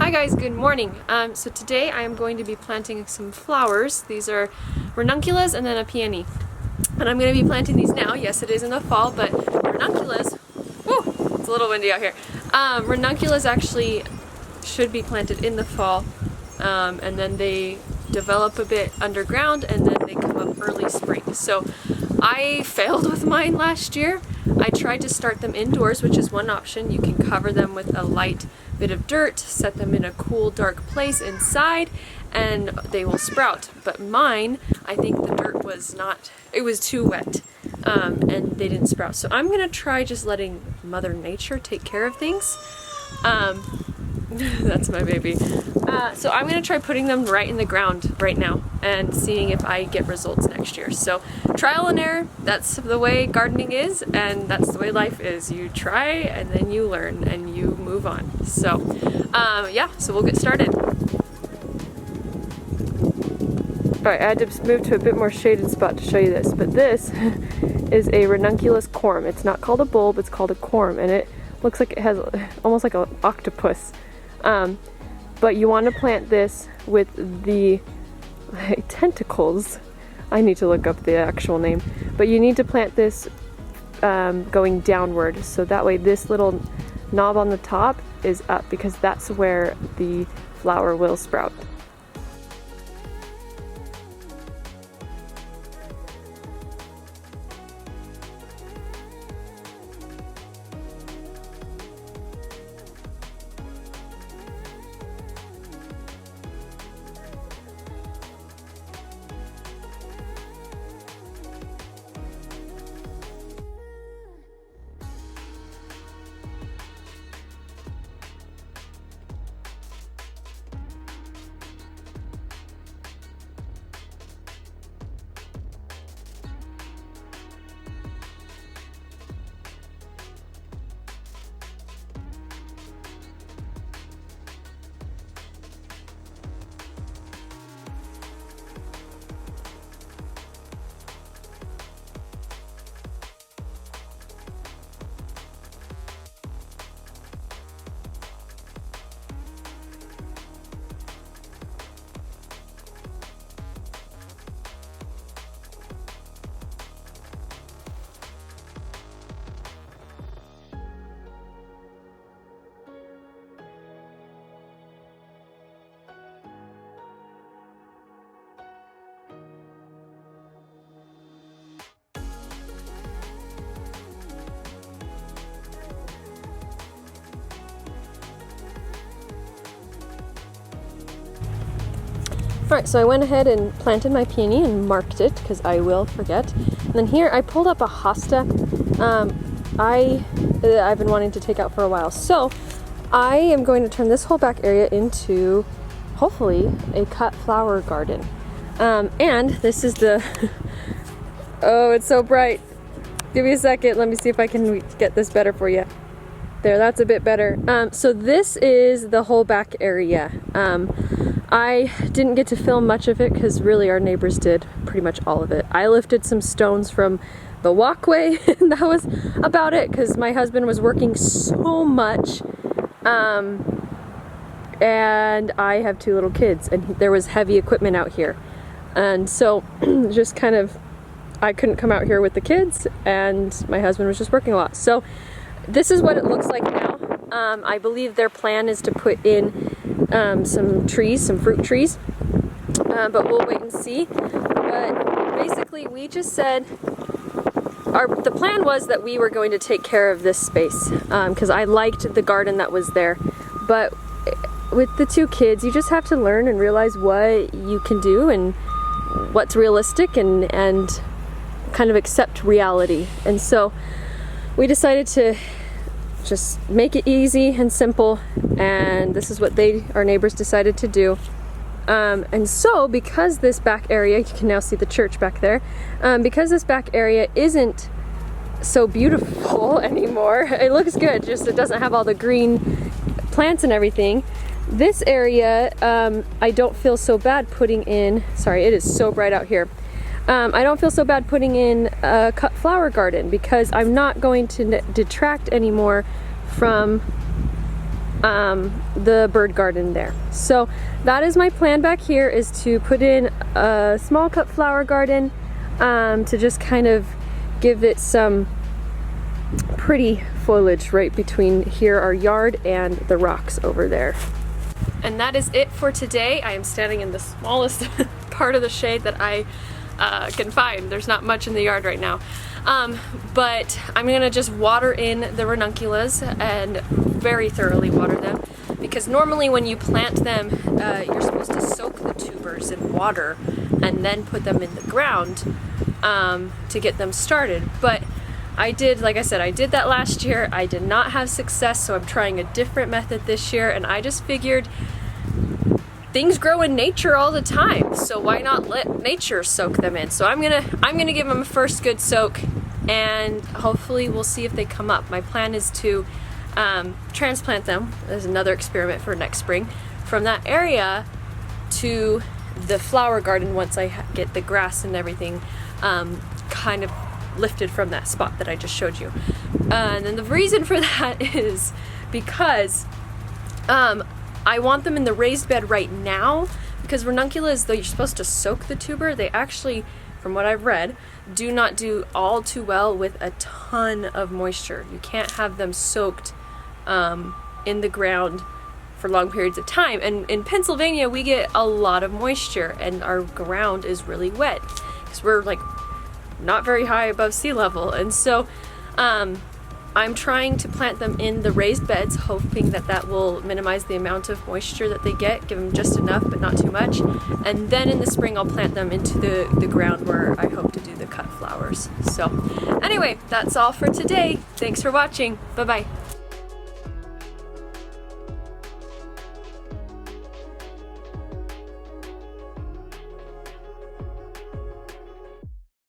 Hi guys, good morning. So today I am going to be planting some flowers. These are ranunculus and then a peony. And I'm going to be planting these now. Yes, it is in the fall, but ranunculus, whoo, it's a little windy out here. Ranunculus actually should be planted in the fall, and then they develop a bit underground and then they come up early spring. So I failed with mine last year. I tried to start them indoors, which is one option. You can cover them with a light bit of dirt, set them in a cool dark place inside, and they will sprout. But mine, I think the dirt was it was too wet, and they didn't sprout. So I'm gonna try just letting Mother Nature take care of things. That's my baby. So I'm gonna try putting them right in the ground right now and seeing if I get results next year. So trial and error, that's the way gardening is, and that's the way life is. You try and then you learn and you move on. So yeah, so we'll get started. Alright, I had to move to a bit more shaded spot to show you this, but this is a ranunculus corm. It's not called a bulb, it's called a corm, and it looks like it has almost like an octopus. But you want to plant this with the tentacles. I need to look up the actual name. But you need to plant this going downward, so that way this little knob on the top is up, because that's where the flower will sprout. Alright, so I went ahead and planted my peony and marked it, because I will forget. And then here I pulled up a hosta I've been wanting to take out for a while. So I am going to turn this whole back area into, hopefully, a cut flower garden. And this is the, oh, it's so bright. Give me a second, let me see if I can get this better for you. There, that's a bit better. So this is the whole back area. I didn't get to film much of it because really our neighbors did pretty much all of it. I lifted some stones from the walkway and that was about it, because my husband was working so much, and I have 2 little kids and there was heavy equipment out here, and so just kind of, I couldn't come out here with the kids and my husband was just working a lot. So this is what it looks like now. I believe their plan is to put in some trees, some fruit trees, but we'll wait and see. But basically we just said, the plan was that we were going to take care of this space, because I liked the garden that was there. But with the 2 kids, you just have to learn and realize what you can do and what's realistic, and kind of accept reality. And so we decided to just make it easy and simple, and this is what our neighbors decided to do. And so because this back area, you can now see the church back there, because this back area isn't so beautiful anymore, it looks good, just it doesn't have all the green plants and everything. This area, I don't feel so bad putting in, sorry, it is so bright out here. I don't feel so bad putting in a cut flower garden because I'm not going to detract anymore from the bird garden there. So that is my plan back here, is to put in a small cut flower garden to just kind of give it some pretty foliage right between here, our yard, and the rocks over there. And that is it for today. I am standing in the smallest part of the shade that I can find. There's not much in the yard right now. But I'm gonna just water in the ranunculus and very thoroughly water them, because normally when you plant them, you're supposed to soak the tubers in water and then put them in the ground to get them started. But I did, like I said, I did that last year. I did not have success, so I'm trying a different method this year, and I just figured things grow in nature all the time, so why not let nature soak them in? So I'm gonna give them a first good soak, and hopefully we'll see if they come up. My plan is to transplant them as another experiment for next spring from that area to the flower garden once I get the grass and everything kind of lifted from that spot that I just showed you. And then the reason for that is because I want them in the raised bed right now, because ranunculus, though you're supposed to soak the tuber, they actually, from what I've read, do not do all too well with a ton of moisture. You can't have them soaked in the ground for long periods of time. And in Pennsylvania, we get a lot of moisture, and our ground is really wet because we're like not very high above sea level. And so I'm trying to plant them in the raised beds, hoping that that will minimize the amount of moisture that they get, give them just enough but not too much. And then in the spring I'll plant them into the ground where I hope to do the cut flowers. So anyway, that's all for today. Thanks for watching. Bye-bye.